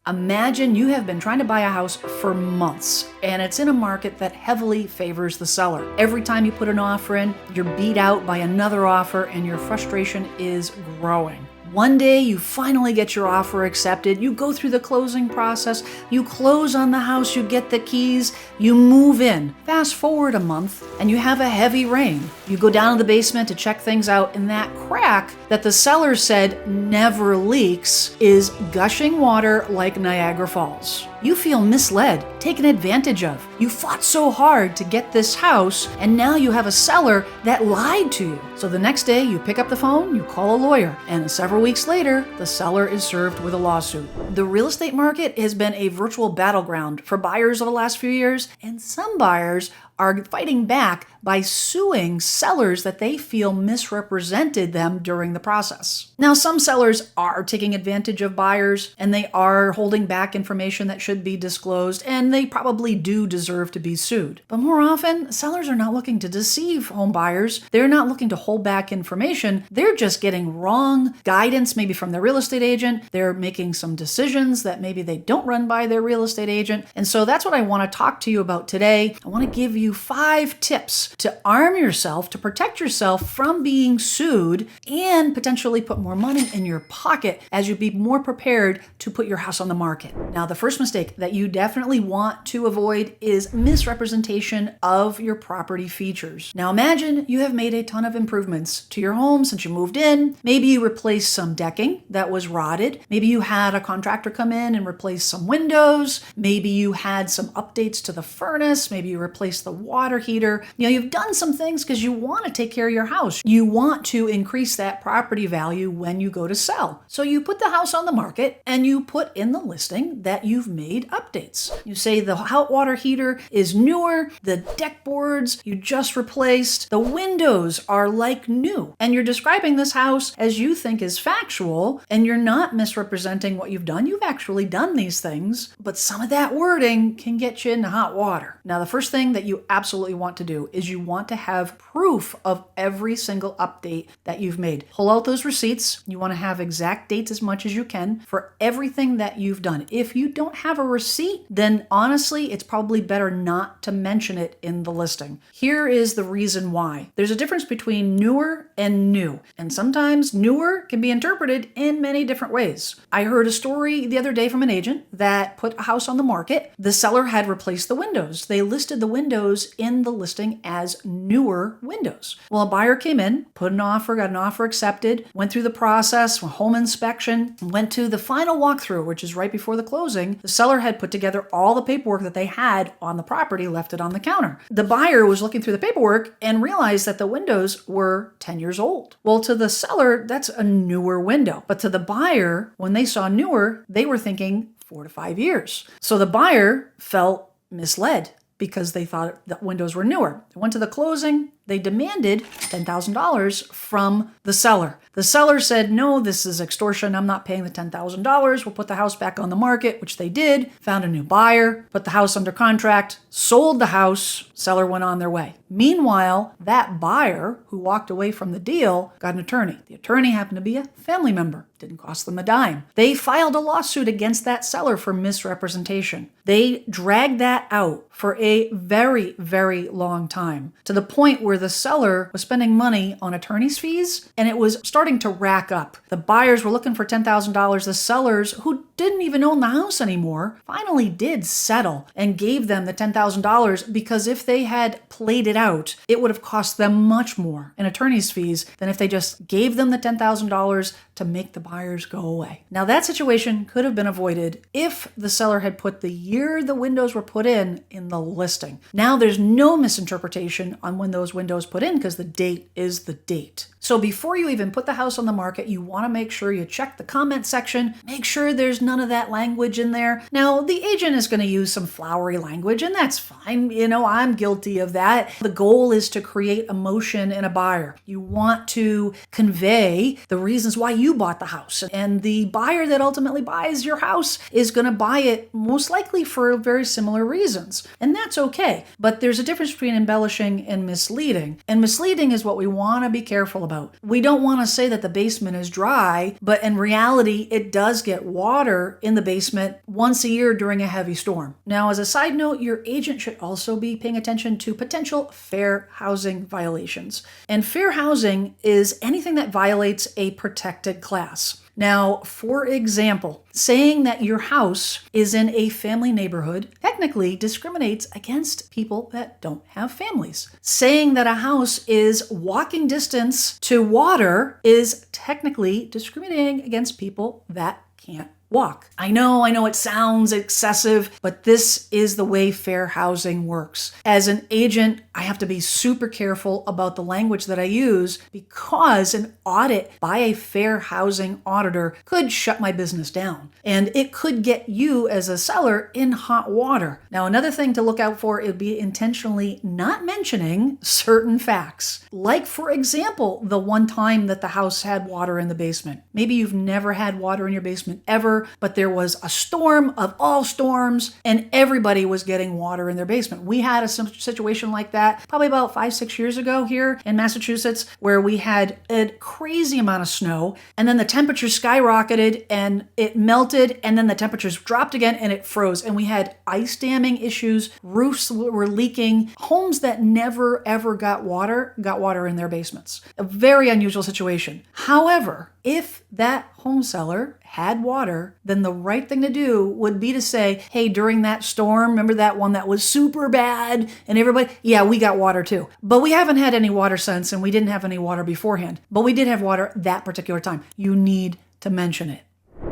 Imagine you have been trying to buy a house for months and it's in a market that heavily favors the seller. Every time you put an offer in, you're beat out by another offer and your frustration is growing. One day you finally get your offer accepted, you go through the closing process, you close on the house, you get the keys, you move in. Fast forward a month and you have a heavy rain. You go down to the basement to check things out and that crack that the seller said never leaks is gushing water like Niagara Falls. You feel misled, taken advantage of. You fought so hard to get this house, and now you have a seller that lied to you. So the next day, you pick up the phone, you call a lawyer, and several weeks later, the seller is served with a lawsuit. The real estate market has been a virtual battleground for buyers over the last few years, and some buyers are fighting back by suing sellers that they feel misrepresented them during the process. Now, some sellers are taking advantage of buyers and they are holding back information that should be disclosed, and they probably do deserve to be sued. But more often, sellers are not looking to deceive home buyers. They're not looking to hold back information. They're just getting wrong guidance, maybe from their real estate agent. They're making some decisions that maybe they don't run by their real estate agent. And so that's what I want to talk to you about today. I want to give you 5 tips to arm yourself, to protect yourself from being sued and potentially put more money in your pocket as you be more prepared to put your house on the market. Now, the first mistake that you definitely want to avoid is misrepresentation of your property features. Now, imagine you have made a ton of improvements to your home since you moved in. Maybe you replaced some decking that was rotted. Maybe you had a contractor come in and replace some windows. Maybe you had some updates to the furnace. Maybe you replaced the water heater. You've done some things because you want to take care of your house. You want to increase that property value when you go to sell. So you put the house on the market and you put in the listing that you've made updates. You say the hot water heater is newer, the deck boards you just replaced, the windows are like new. And you're describing this house as you think is factual, and you're not misrepresenting what you've done. You've actually done these things, but some of that wording can get you into hot water. Now, the first thing that you absolutely want to do is you want to have proof of every single update that you've made. Pull out those receipts. You want to have exact dates as much as you can for everything that you've done. If you don't have a receipt, then honestly, it's probably better not to mention it in the listing. Here is the reason why. There's a difference between newer and new, and sometimes newer can be interpreted in many different ways. I heard a story the other day from an agent that put a house on the market. The seller had replaced the windows. They listed the windows in the listing as newer windows. Well, a buyer came in, put an offer, got an offer accepted, went through the process, home inspection, went to the final walkthrough, which is right before the closing. The seller had put together all the paperwork that they had on the property, left it on the counter. The buyer was looking through the paperwork and realized that the windows were 10 years old. Well, to the seller, that's a newer window. But to the buyer, when they saw newer, they were thinking 4 to 5 years. So the buyer felt misled because they thought that windows were newer. They went to the closing. They demanded $10,000 from the seller. The seller said, no, this is extortion. I'm not paying the $10,000. We'll put the house back on the market, which they did, found a new buyer, put the house under contract, sold the house, seller went on their way. Meanwhile, that buyer who walked away from the deal got an attorney. The attorney happened to be a family member. Didn't cost them a dime. They filed a lawsuit against that seller for misrepresentation. They dragged that out for a very, very long time, to the point where the seller was spending money on attorney's fees and it was starting to rack up. The buyers were looking for $10,000. The sellers, who didn't even own the house anymore, finally did settle and gave them the $10,000, because if they had played it out, it would have cost them much more in attorney's fees than if they just gave them the $10,000 to make the buyers go away. Now, that situation could have been avoided if the seller had put the year the windows were put in the listing. Now there's no misinterpretation on when those windows put in, because the date is the date. So before you even put the house on the market, you want to make sure you check the comment section, make sure there's none of that language in there. Now, the agent is going to use some flowery language, and that's fine. I'm guilty of that. The goal is to create emotion in a buyer. You want to convey the reasons why you bought the house. And the buyer that ultimately buys your house is going to buy it most likely for very similar reasons. And that's okay. But there's a difference between embellishing and misleading. And misleading is what we want to be careful about. We don't want to say that the basement is dry, but in reality, it does get water water in the basement once a year during a heavy storm. Now, as a side note, your agent should also be paying attention to potential fair housing violations. And fair housing is anything that violates a protected class. Now, for example, saying that your house is in a family neighborhood technically discriminates against people that don't have families. Saying that a house is walking distance to water is technically discriminating against people that can't walk. I know it sounds excessive, but this is the way fair housing works. As an agent, I have to be super careful about the language that I use because an audit by a fair housing auditor could shut my business down. And it could get you as a seller in hot water. Now, another thing to look out for would be intentionally not mentioning certain facts. Like, for example, the one time that the house had water in the basement. Maybe you've never had water in your basement ever, but there was a storm of all storms and everybody was getting water in their basement. We had a situation like that probably about 5-6 years ago here in Massachusetts, where we had a crazy amount of snow and then the temperature skyrocketed and it melted and then the temperatures dropped again and it froze. And we had ice damming issues, roofs were leaking, homes that never ever got water in their basements. A very unusual situation. However, if that home seller had water, then the right thing to do would be to say, hey, during that storm, remember that one that was super bad and everybody, yeah, we got water too. But we haven't had any water since and we didn't have any water beforehand. But we did have water that particular time. You need to mention it.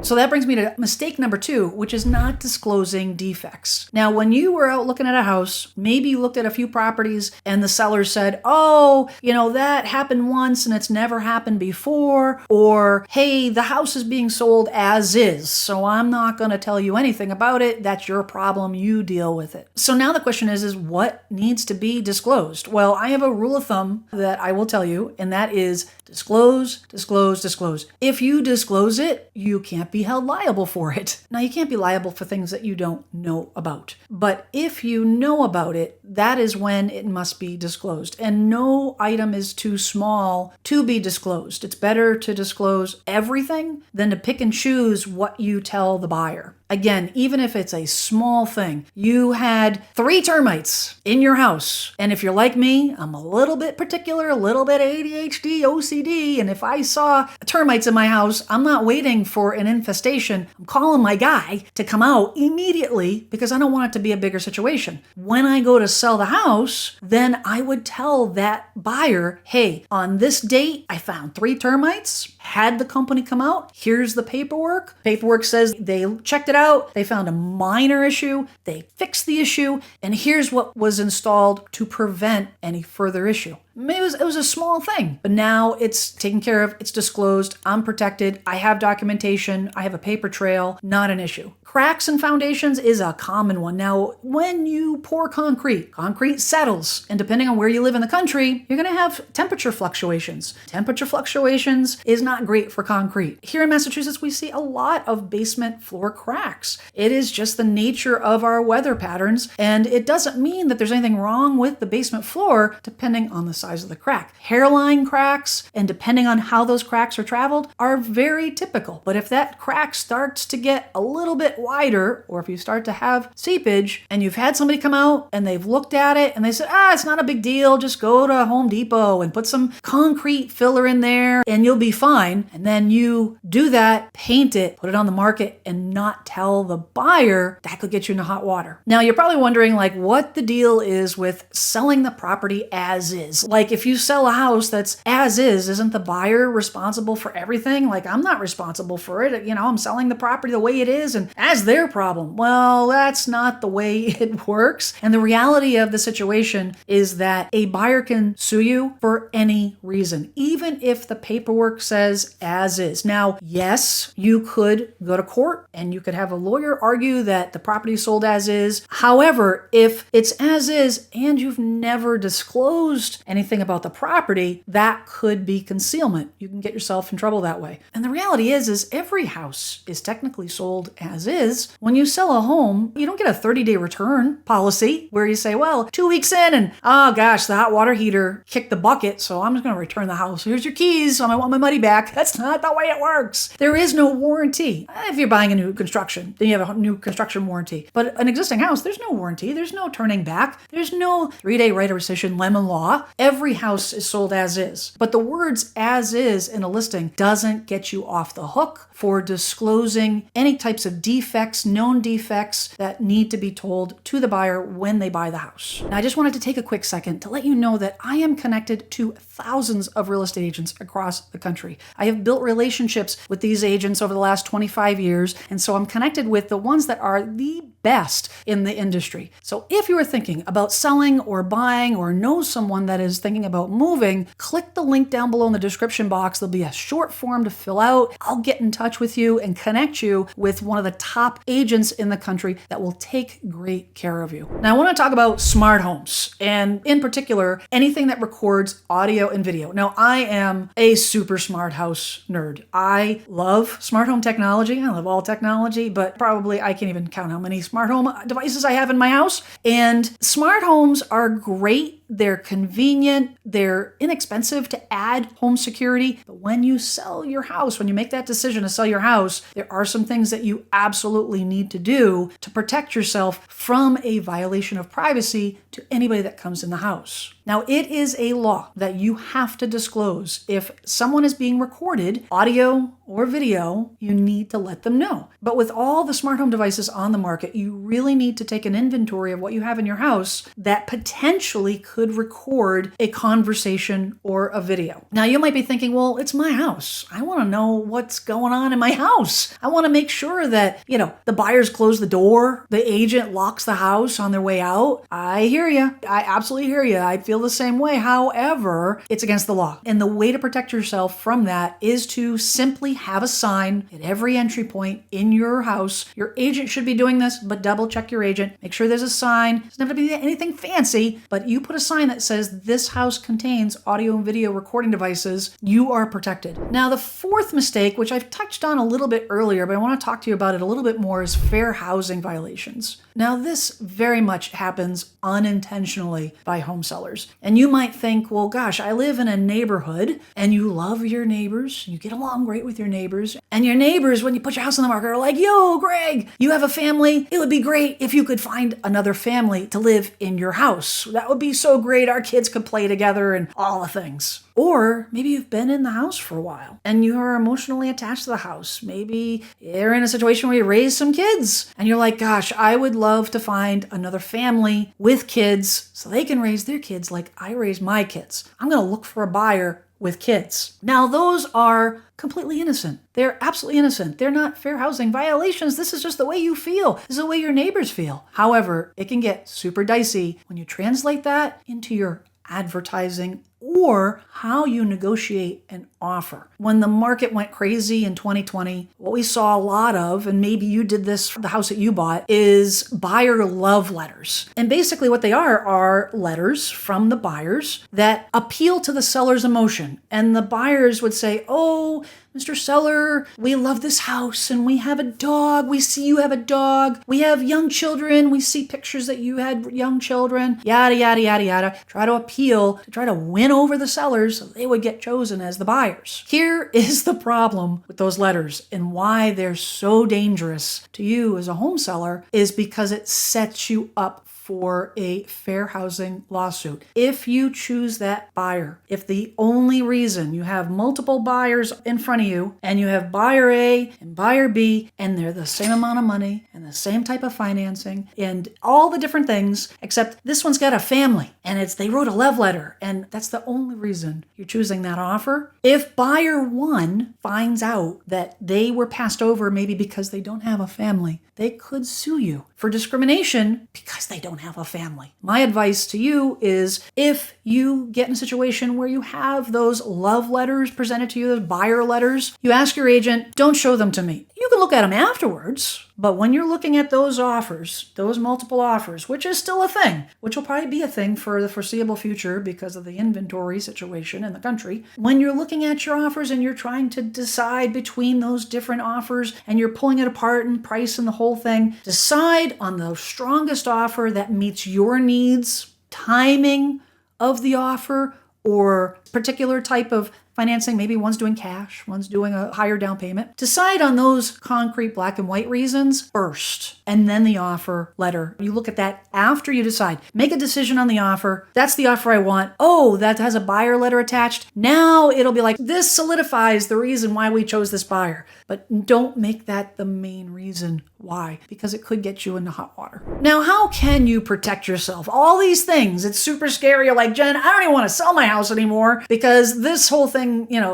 So that brings me to mistake number 2, which is not disclosing defects. Now, when you were out looking at a house, maybe you looked at a few properties and the seller said, oh, that happened once and it's never happened before. Or, hey, the house is being sold as is, so I'm not going to tell you anything about it. That's your problem. You deal with it. So now the question is what needs to be disclosed? Well, I have a rule of thumb that I will tell you, and that is disclose, disclose, disclose. If you disclose it, you can't be held liable for it. Now, you can't be liable for things that you don't know about. But if you know about it, that is when it must be disclosed. And no item is too small to be disclosed. It's better to disclose everything than to pick and choose what you tell the buyer. Again, even if it's a small thing, you had 3 termites in your house. And if you're like me, I'm a little bit particular, a little bit ADHD, OCD. And if I saw termites in my house, I'm not waiting for an infestation. I'm calling my guy to come out immediately because I don't want it to be a bigger situation. When I go to sell the house, then I would tell that buyer, hey, on this date, I found 3 termites, had the company come out. Here's the paperwork. Paperwork says they checked it out. They found a minor issue. They fixed the issue. And here's what was installed to prevent any further issue. Maybe it was a small thing, but now it's taken care of. It's disclosed. I'm protected. I have documentation. I have a paper trail. Not an issue. Cracks in foundations is a common one. Now, when you pour concrete settles. And depending on where you live in the country, you're going to have temperature fluctuations. Temperature fluctuations is not great for concrete. Here in Massachusetts, we see a lot of basement floor cracks. It is just the nature of our weather patterns. And it doesn't mean that there's anything wrong with the basement floor, depending on the size of the crack. Hairline cracks, and depending on how those cracks are traveled, are very typical. But if that crack starts to get a little bit wider, or if you start to have seepage, and you've had somebody come out and they've looked at it and they said, it's not a big deal, just go to Home Depot and put some concrete filler in there and you'll be fine. And then you do that, paint it, put it on the market, and not tell the buyer, that could get you into hot water. Now, you're probably wondering what the deal is with selling the property as is. Like, if you sell a house that's as is, isn't the buyer responsible for everything? I'm not responsible for it. I'm selling the property the way it is and that's their problem. Well, that's not the way it works. And the reality of the situation is that a buyer can sue you for any reason, even if the paperwork says as is. Now, yes, you could go to court and you could have a lawyer argue that the property is sold as is. However, if it's as is and you've never disclosed anything anything about the property, that could be concealment. You can get yourself in trouble that way. And the reality is every house is technically sold as is. When you sell a home, you don't get a 30-day return policy where you say, well, 2 weeks in and, oh gosh, the hot water heater kicked the bucket, so I'm just going to return the house. Here's your keys. I want my money back. That's not the way it works. There is no warranty. If you're buying a new construction, then you have a new construction warranty. But an existing house, there's no warranty. There's no turning back. There's no 3-day right of rescission lemon law. Every house is sold as is. But the words as is in a listing doesn't get you off the hook for disclosing any types of defects, known defects that need to be told to the buyer when they buy the house. Now, I just wanted to take a quick second to let you know that I am connected to thousands of real estate agents across the country. I have built relationships with these agents over the last 25 years, and so I'm connected with the ones that are the best in the industry. So if you are thinking about selling or buying or know someone that is thinking about moving, click the link down below in the description box. There'll be a short form to fill out. I'll get in touch with you and connect you with one of the top agents in the country that will take great care of you. Now, I want to talk about smart homes, and in particular, anything that records audio and video. Now, I am a super smart house nerd. I love smart home technology. I love all technology, but probably I can't even count how many smart home devices I have in my house. And smart homes are great. They're convenient. They're inexpensive to add home security. But when you sell your house, when you make that decision to sell your house, there are some things that you absolutely need to do to protect yourself from a violation of privacy to anybody that comes in the house. Now, it is a law that you have to disclose. If someone is being recorded, audio or video, you need to let them know. But with all the smart home devices on the market, you really need to take an inventory of what you have in your house that potentially could record a conversation or a video. Now, you might be thinking, well, it's my house. I want to know what's going on in my house. I want to make sure that, the buyers close the door, the agent locks the house on their way out. I hear you. I absolutely hear you. I feel the same way. However, it's against the law. And the way to protect yourself from that is to simply have a sign at every entry point in your house. Your agent should be doing this, but double check your agent. Make sure there's a sign. It doesn't have to be anything fancy, but you put a sign that says this house contains audio and video recording devices. You are protected. Now, the fourth mistake, which I've touched on a little bit earlier, but I want to talk to you about it a little bit more, is fair housing violations. Now, this very much happens unintentionally by home sellers. And you might think, well, gosh, I live in a neighborhood and you love your neighbors. You get along great with your neighbors. And your neighbors, when you put your house on the market, are like, yo, Greg, you have a family. It would be great if you could find another family to live in your house. That would be so great. Our kids could play together and all the things. Or maybe you've been in the house for a while and you are emotionally attached to the house. Maybe you're in a situation where you raise some kids and you're like, gosh, I would love to find another family with kids so they can raise their kids like I raised my kids. I'm going to look for a buyer with kids. Now, those are completely innocent. They're absolutely innocent. They're not fair housing violations. This is just the way you feel. This is the way your neighbors feel. However, it can get super dicey when you translate that into your advertising or how you negotiate an offer. When the market went crazy in 2020, what we saw a lot of, and maybe you did this for the house that you bought, is buyer love letters. And basically what they are letters from the buyers that appeal to the seller's emotion. And the buyers would say, oh, Mr. Seller, we love this house and we have a dog. We see you have a dog. We have young children. We see pictures that you had young children, yada, yada, yada, yada. Try to appeal, to try to win over the sellers so they would get chosen as the buyers. Here is the problem with those letters and why they're so dangerous to you as a home seller is because it sets you up for a fair housing lawsuit. If you choose that buyer, if the only reason you have multiple buyers in front of you and you have buyer A and buyer B and they're the same amount of money and the same type of financing and all the different things, except this one's got a family and they wrote a love letter and that's the only reason you're choosing that offer. If buyer one finds out that they were passed over maybe because they don't have a family, they could sue you for discrimination because they don't have a family. My advice to you is if you get in a situation where you have those love letters presented to you, those buyer letters, you ask your agent, don't show them to me. You can look at them afterwards, but when you're looking at those offers, those multiple offers, which is still a thing, which will probably be a thing for the foreseeable future because of the inventory inventory situation in the country. When you're looking at your offers and you're trying to decide between those different offers and you're pulling it apart and price and the whole thing, decide on the strongest offer that meets your needs, timing of the offer, or particular type of financing. Maybe one's doing cash, one's doing a higher down payment. Decide on those concrete black and white reasons first, and then the offer letter. You look at that after you decide. Make a decision on the offer. That's the offer I want. Oh, that has a buyer letter attached. Now it'll be like, this solidifies the reason why we chose this buyer. But don't make that the main reason why, because it could get you into hot water. Now, how can you protect yourself? All these things, it's super scary. You're like, Jen, I don't even want to sell my house anymore because this whole thing,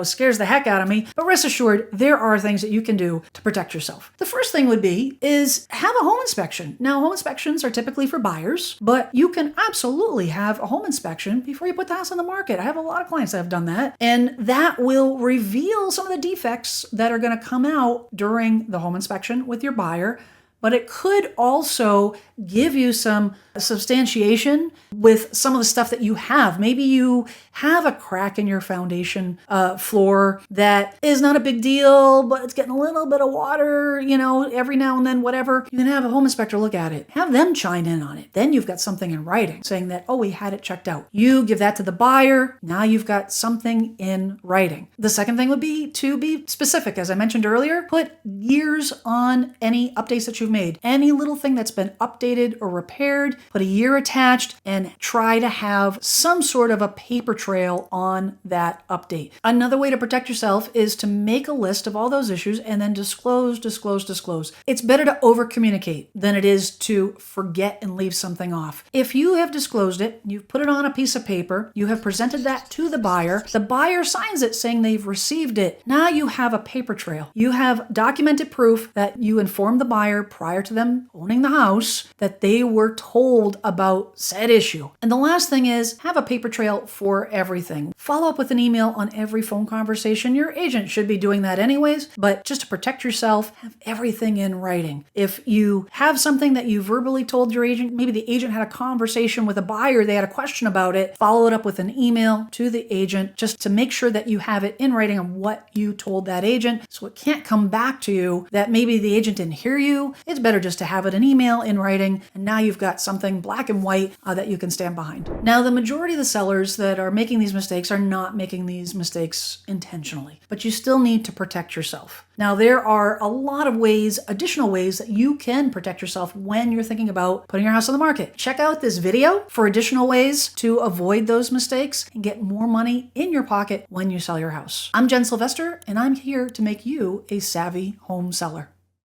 scares the heck out of me. But rest assured, there are things that you can do to protect yourself. The first thing would be is have a home inspection. Now, home inspections are typically for buyers, but you can absolutely have a home inspection before you put the house on the market. I have a lot of clients that have done that, and that will reveal some of the defects that are going to come out during the home inspection with your buyer. But it could also give you some substantiation with some of the stuff that you have. Maybe you have a crack in your foundation floor that is not a big deal, but it's getting a little bit of water, every now and then, whatever. You can have a home inspector look at it. Have them chime in on it. Then you've got something in writing saying that, oh, we had it checked out. You give that to the buyer. Now you've got something in writing. The second thing would be to be specific. As I mentioned earlier, put years on any updates that you've made. Any little thing that's been updated or repaired, put a year attached and try to have some sort of a paper trail on that update. Another way to protect yourself is to make a list of all those issues and then disclose. It's better to over communicate than it is to forget and leave something off. If you have disclosed it, you've put it on a piece of paper, you have presented that to the buyer signs it saying they've received it. Now you have a paper trail. You have documented proof that you informed the buyer prior to them owning the house that they were told about said issue. And the last thing is have a paper trail for everything. Follow up with an email on every phone conversation. Your agent should be doing that anyways, but just to protect yourself, have everything in writing. If you have something that you verbally told your agent, maybe the agent had a conversation with a buyer, they had a question about it, follow it up with an email to the agent just to make sure that you have it in writing on what you told that agent so it can't come back to you that maybe the agent didn't hear you. It's better just to have it an email in writing, and now you've got something black and white that you can stand behind. Now, the majority of the sellers that are making these mistakes are not making these mistakes intentionally, but you still need to protect yourself. Now, there are a lot of ways, additional ways that you can protect yourself when you're thinking about putting your house on the market. Check out this video for additional ways to avoid those mistakes and get more money in your pocket when you sell your house. I'm Jen Sylvester, and I'm here to make you a savvy home seller.